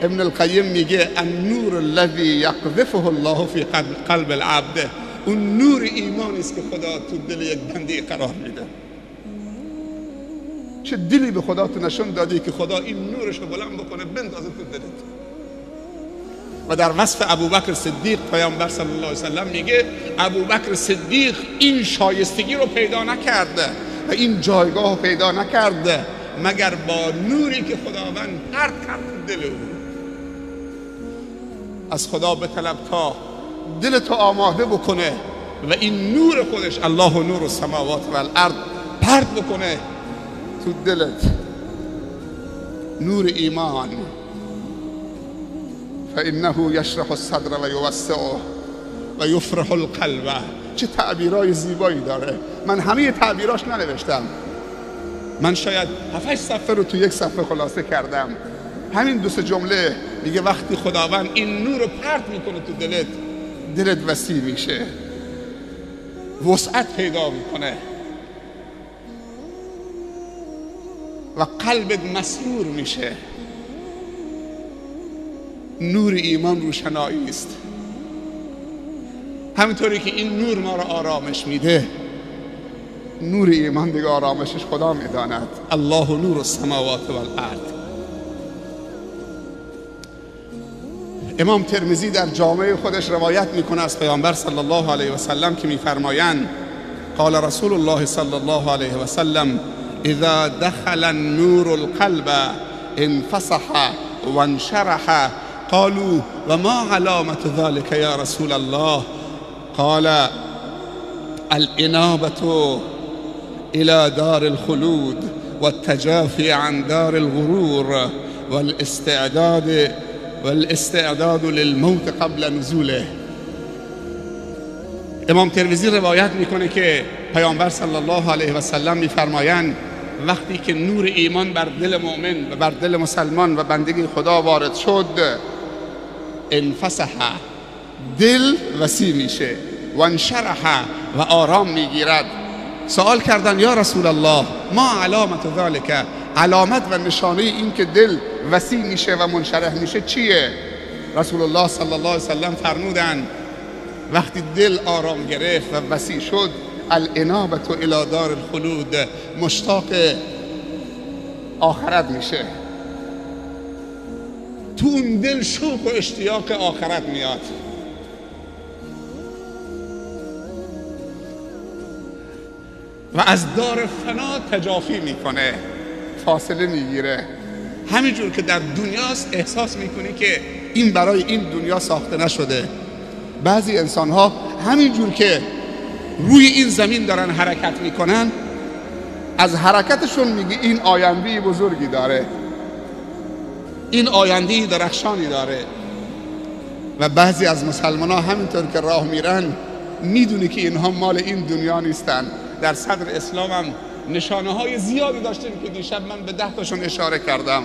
ابن القیم میگه النور الذی یقذفه الله فی قلب العبد، اون نور ایمان است که خدا تو دل یک بنده قرار میده. چه دلی به خدا تو نشون دادی که خدا این نورش رو بلند بکنه بندازه تو دلت. و در وصف ابوبکر صدیق پیامبر صلی الله علیه وسلم میگه ابوبکر صدیق این شایستگی رو پیدا نکرده و این جایگاه رو پیدا نکرده مگر با نوری که خداوند پرت کرد تو دل او. از خدا بطلب تا دلتو آماده بکنه و این نور خودش، الله نور السماوات و الارض، پرت بکنه تو دلت، نور ایمان. فانه یشرح الصدر و یوسعه و یفرح القلب. چه تعبیرای زیبایی داره. من همه تعبیراش ننوشتم، من شاید 7-8 صفحه رو تو یک صفحه خلاصه کردم. همین 2-3 جمله میگه وقتی خداوند این نور رو پرت میکنه تو دلت، دلت وسیع میشه، وسعت پیدا میکنه و قلبت مسرور میشه. نور ایمان روشنایی است. همینطوری که این نور ما رو آرامش میده، نور ایمان دیگه آرامشش خدا میداند. الله نور السماوات و الارض. امام ترمذی در جامع خودش روایت میکنه از پیامبر صلی الله علیه و سلم که میفرمایند قال رسول الله صلی الله علیه و سلم اذا دخل النور القلب انفسح وانشرح قالوا وما علامة ذلك يا رسول الله قال الانابة الى دار الخلود والتجافي عن دار الغرور والاستعداد للموت قبل نزوله. امام ترمذی روایت میکنه که پیامبر صلی الله علیه و سلم میفرمایند وقتی که نور ایمان بر دل مؤمن و بر دل مسلمان و بندگی خدا وارد شد، انفسح، دل وسیع میشه، و انشرح، و آرام میگیرد. سوال کردن یا رسول الله ما علامت ذلك، علامت و نشانه این که دل وسیع میشه و منشرح میشه چیه؟ رسول الله صلی الله علیه وسلم فرمودند وقتی دل آرام گرفت و وسیع شد، الانابة الى دار الخلود، مشتاق آخرت میشه. تو اون دل شوق و اشتیاق آخرت میاد. و از دار فنا تجافی میکنه، فاصله میگیره. همینجور که در دنیاست احساس میکنی که این برای این دنیا ساخته نشده. بعضی انسان ها همینجور که روی این زمین دارن حرکت میکنن، از حرکتشون میگی این آینده بزرگی داره، این آینده درخشانی داره. و بعضی از مسلمان ها همینطور که راه میرن میدونی که اینها مال این دنیا نیستن. در صدر اسلام هم نشانه های زیادی داشتیم که دیشب من به 10 تاشون اشاره کردم.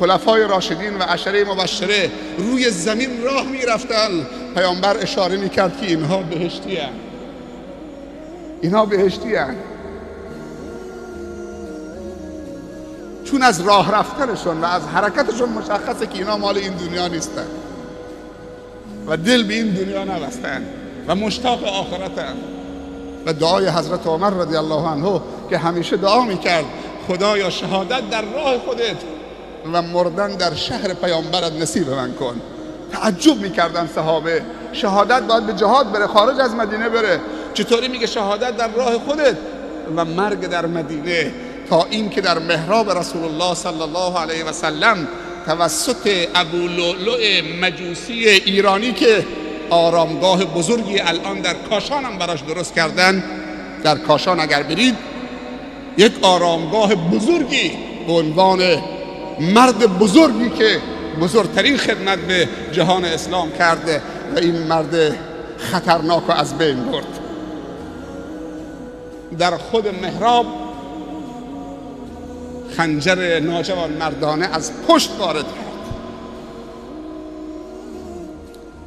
خلفای راشدین و عشره مبشره روی زمین راه میرفتن، پیامبر اشاره میکرد که اینها بهشتی هستند، اینها بهشتی هستند، چون از راه رفتنشون و از حرکتشون مشخصه که اینا مال این دنیا نیستن و دل به این دنیا نبستن و مشتاق آخرتن. و دعای حضرت عمر رضی الله عنه که همیشه دعا میکرد خدایا شهادت در راه خودت و مردن در شهر پیامبرت نصیب من کن. تعجب میکردن صحابه، شهادت باید به جهاد بره، خارج از مدینه بره، چطوری میگه شهادت در راه خودت و مرگ در مدینه؟ تا این که در محراب رسول الله صلی الله علیه و سلم توسط ابو لؤلؤ مجوسی ایرانی که آرامگاه بزرگی الان در کاشان هم براش درست کردن، در کاشان اگر برید یک آرامگاه بزرگی به عنوان مرد بزرگی که بزرگترین خدمت به جهان اسلام کرده و این مرد خطرناک رو از بین برد. در خود محراب خنجر ناجوان مردانه از پشت وارد کرد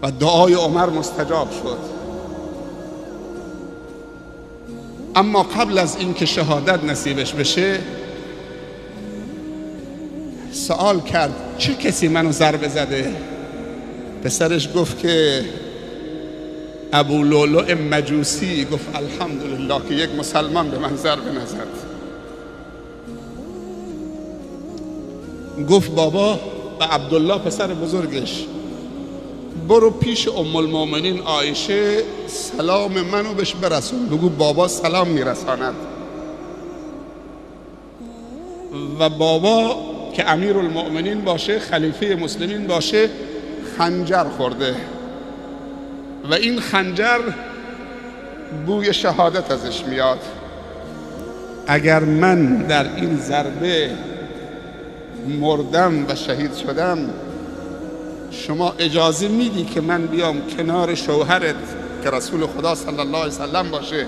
و دعای عمر مستجاب شد. اما قبل از اینکه شهادت نصیبش بشه سوال کرد چه کسی منو ضربه زده؟ پسرش گفت که ابو لؤلؤ مجوسی. گفت الحمدلله که یک مسلمان به من ضربه نزد. گفت بابا و عبدالله پسر بزرگش برو پیش ام المؤمنین عایشه سلام منو بهش برسون، بگو بابا سلام میرساند. و بابا که امیر المؤمنین باشه، خلیفه مسلمین باشه، خنجر خورده و این خنجر بوی شهادت ازش میاد. اگر من در این ضربه مردم و شهید شدم، شما اجازه میدی که من بیام کنار شوهرت که رسول خدا صلی الله علیه وسلم باشه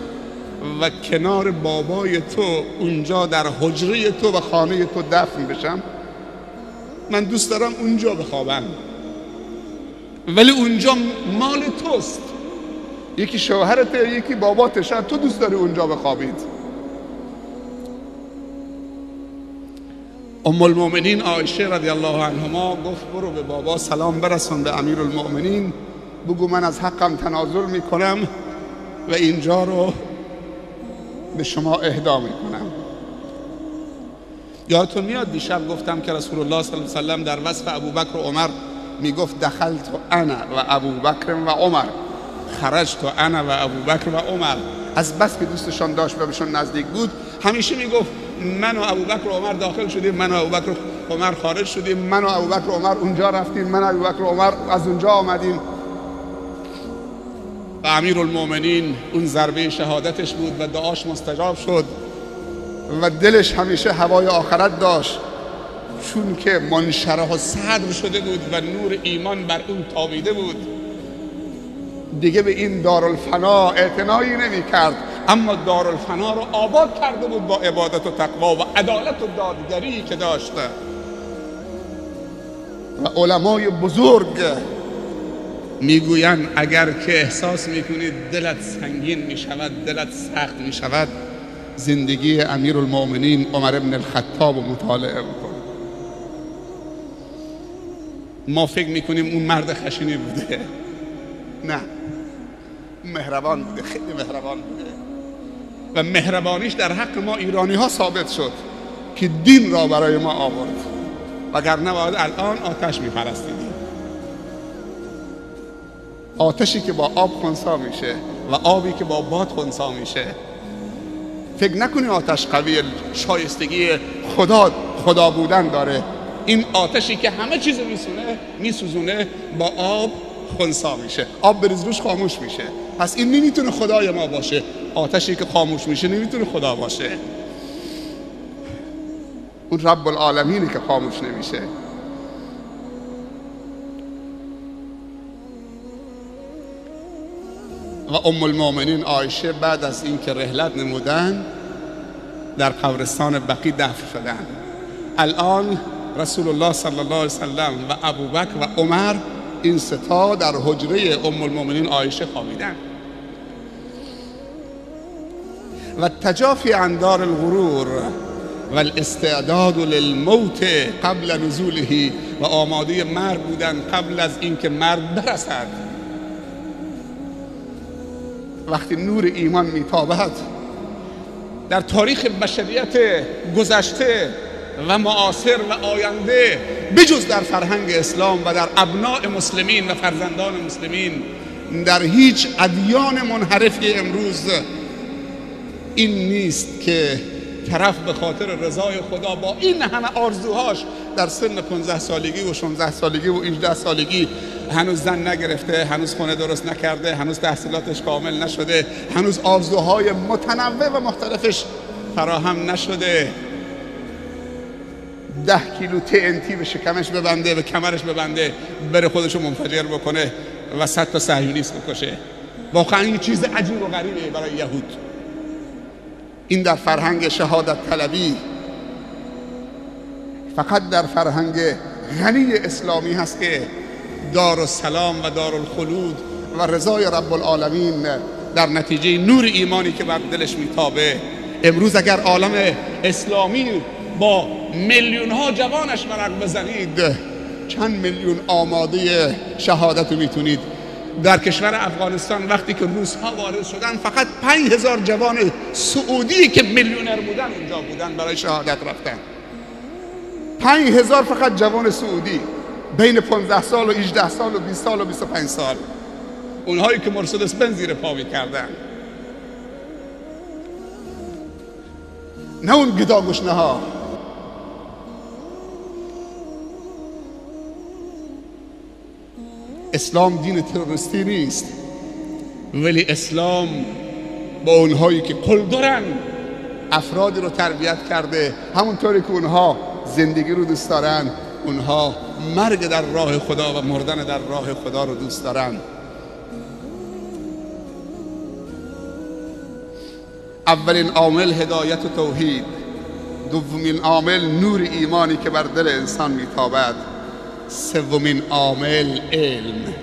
و کنار بابای تو اونجا در حجره تو و خانه تو دفن بشم؟ من دوست دارم اونجا بخوابم، ولی اونجا مال توست، یکی شوهرته یکی باباته، شاید تو دوست داری اونجا بخوابید. ام المؤمنین عایشه رضی الله عنهما گفت برو به بابا سلام برسون به امیر المؤمنین، بگو من از حقم تنازل میکنم و اینجا رو به شما اهدا میکنم. یادتون میاد دیشب گفتم که رسول الله صلی الله علیه و سلم در وصف ابوبکر و عمر میگفت دخلت انا و ابوبکر و عمر، خرجت انا و ابوبکر و عمر. از بس که دوستشان داشت و بهشون نزدیک بود همیشه میگفت من و ابوبکر و عمر داخل شدیم، من و ابوبکر و عمر خارج شدیم، من و ابوبکر و عمر اونجا رفتیم، من و ابوبکر و عمر از اونجا آمدیم. و امیر المؤمنین اون ضربه شهادتش بود و دعاش مستجاب شد و دلش همیشه هوای آخرت داشت، چون که منشرح صدر شده بود و نور ایمان بر اون تابیده بود. دیگه به این دارالفنا اعتنایی نمی کرد، اما دارالفنا رو آباد کرده بود با عبادت و تقوا و عدالت و دادگری که داشته. و علمای بزرگ میگویند اگر که احساس میکنید دلت سنگین میشود، دلت سخت میشود، زندگی امیر المؤمنین عمر ابن الخطاب رو مطالعه بکن. ما فکر میکنیم اون مرد خشنی بوده، نه، مهربان بوده، خیلی مهربان بوده و مهربانیش در حق ما ایرانی ها ثابت شد که دین را برای ما آورد، وگرنه باید الان آتش میپرستیدیم. آتشی که با آب خنثی میشه و آبی که با باد خنثی میشه. فکر نکنی آتش قوی شایستگی خدا بودن داره. این آتشی که همه چیز میسوزونه با آب خنثی میشه، آب بریز روش خاموش میشه. پس این نمیتونه خدای ما باشه. آتشی که خاموش میشه نمیتونه خدا باشه. اون رب العالمینی که خاموش نمیشه. و ام المؤمنین عایشه بعد از این که رحلت نمودن در قبرستان بقیع دفن شدن. الان رسول الله صلی الله علیه وسلم و ابوبکر و عمر این ستا در حجره ام المؤمنین عایشه خوابیدن. و تجافی عن دار الغرور و الاستعداد للموت قبل نزوله، و آماده مرگ بودن قبل از اینکه مرگ برسد. وقتی نور ایمان میتابد در تاریخ بشریت گذشته و معاصر و آینده، بجز در فرهنگ اسلام و در ابناء مسلمین و فرزندان مسلمین، در هیچ ادیان منحرفی امروز این نیست که طرف به خاطر رضای خدا با این همه آرزوهاش در سن 15 سالگی و 16 سالگی و 18 سالگی هنوز زن نگرفته، هنوز خونه درست نکرده، هنوز تحصیلاتش کامل نشده، هنوز آرزوهای متنوع و مختلفش فراهم نشده، 10 کیلو TNT به شکمش ببنده، به کمرش ببنده، بره خودشو منفجر بکنه و 100 تا صهیونیست بکشه. واقعا این چیز عجیب و غریبه برای یهود. این در فرهنگ شهادت طلبی فقط در فرهنگ غنی اسلامی هست که دارالسلام و دارالخلود و رضای رب العالمین در نتیجه نور ایمانی که بر دلش میتابه. امروز اگر عالم اسلامی با میلیون ها جوانش ورق بزنید چند میلیون آماده شهادت رو میتونید. در کشور افغانستان وقتی که روس‌ها وارد شدن فقط 5000 جوان سعودی که میلیونر بودن اونجا بودن برای شهادت رفتن. 5000 فقط جوان سعودی بین 15 سال و 18 سال و 20 سال و 25 سال، اونهایی که مرسدس بنز زیر پا می‌کردن، نه اون گداگشنه ها. اسلام دین تروریستی نیست، ولی اسلام با اونهایی که قلدرن افرادی رو تربیت کرده، همونطوری که اونها زندگی رو دوست دارن، اونها مرگ در راه خدا و مردن در راه خدا رو دوست دارن. اولین عامل هدایت و توحید، دومین عامل نور ایمانی که بر دل انسان میتابد، سومین عامل علم.